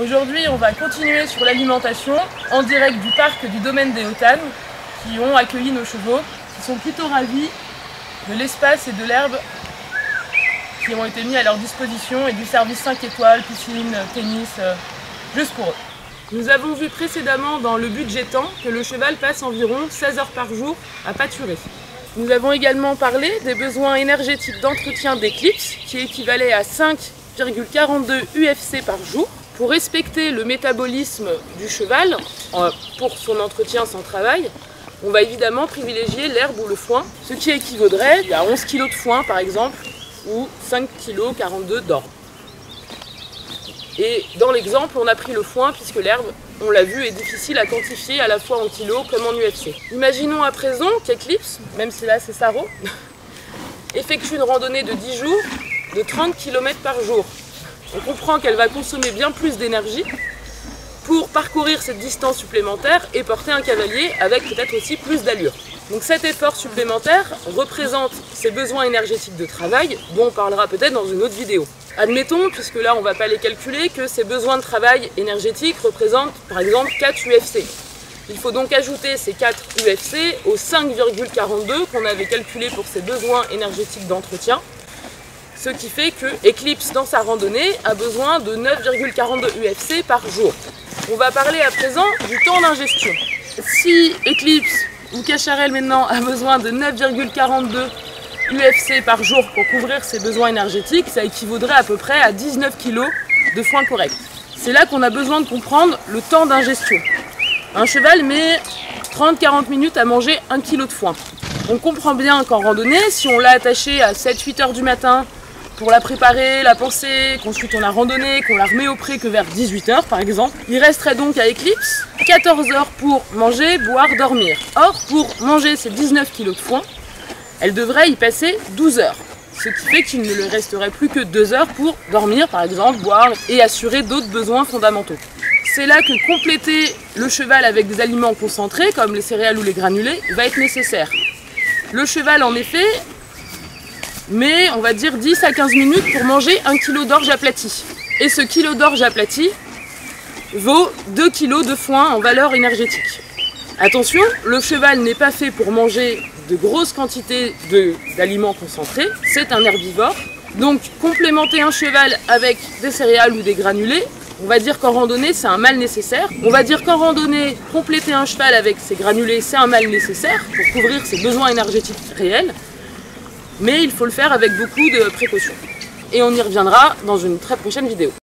Aujourd'hui, on va continuer sur l'alimentation en direct du parc du domaine des Hautanes qui ont accueilli nos chevaux, qui sont plutôt ravis de l'espace et de l'herbe qui ont été mis à leur disposition et du service 5 étoiles, piscine, tennis, juste pour eux. Nous avons vu précédemment dans le budget temps que le cheval passe environ 16 heures par jour à pâturer. Nous avons également parlé des besoins énergétiques d'entretien d'Eclipse qui équivalaient à 5,42 UFC par jour. Pour respecter le métabolisme du cheval, pour son entretien sans travail, on va évidemment privilégier l'herbe ou le foin, ce qui équivaudrait à 11 kg de foin par exemple, ou 5,42 kg d'orge. Et dans l'exemple, on a pris le foin puisque l'herbe, on l'a vu, est difficile à quantifier à la fois en kilos comme en UFC. Imaginons à présent qu'Eclipse, même si là c'est Saro, effectue une randonnée de 10 jours de 30 km par jour. On comprend qu'elle va consommer bien plus d'énergie pour parcourir cette distance supplémentaire et porter un cavalier avec peut-être aussi plus d'allure. Donc cet effort supplémentaire représente ses besoins énergétiques de travail, dont on parlera peut-être dans une autre vidéo. Admettons, puisque là on ne va pas les calculer, que ces besoins de travail énergétiques représentent par exemple 4 UFC. Il faut donc ajouter ces 4 UFC aux 5,42 qu'on avait calculé pour ses besoins énergétiques d'entretien. Ce qui fait que Eclipse, dans sa randonnée, a besoin de 9,42 UFC par jour. On va parler à présent du temps d'ingestion. Si Eclipse ou Cacharel maintenant a besoin de 9,42 UFC par jour pour couvrir ses besoins énergétiques, ça équivaudrait à peu près à 19 kg de foin correct. C'est là qu'on a besoin de comprendre le temps d'ingestion. Un cheval met 30-40 minutes à manger 1 kg de foin. On comprend bien qu'en randonnée, si on l'a attaché à 7-8 heures du matin, pour la préparer, la penser, qu'ensuite on a randonné, qu'on la remet au pré que vers 18 h par exemple, il resterait donc à Eclipse 14 heures pour manger, boire, dormir. Or, pour manger ces 19 kg de foin, elle devrait y passer 12 heures. Ce qui fait qu'il ne lui resterait plus que 2 heures pour dormir par exemple, boire et assurer d'autres besoins fondamentaux. C'est là que compléter le cheval avec des aliments concentrés, comme les céréales ou les granulés, va être nécessaire. Le cheval en effet, mais on va dire 10 à 15 minutes pour manger 1 kg d'orge aplati. Et ce kilo d'orge aplati vaut 2 kg de foin en valeur énergétique. Attention, le cheval n'est pas fait pour manger de grosses quantités d'aliments concentrés, c'est un herbivore. Donc complémenter un cheval avec des céréales ou des granulés, on va dire qu'en randonnée c'est un mal nécessaire. On va dire qu'en randonnée, compléter un cheval avec ses granulés c'est un mal nécessaire pour couvrir ses besoins énergétiques réels. Mais il faut le faire avec beaucoup de précautions. Et on y reviendra dans une très prochaine vidéo.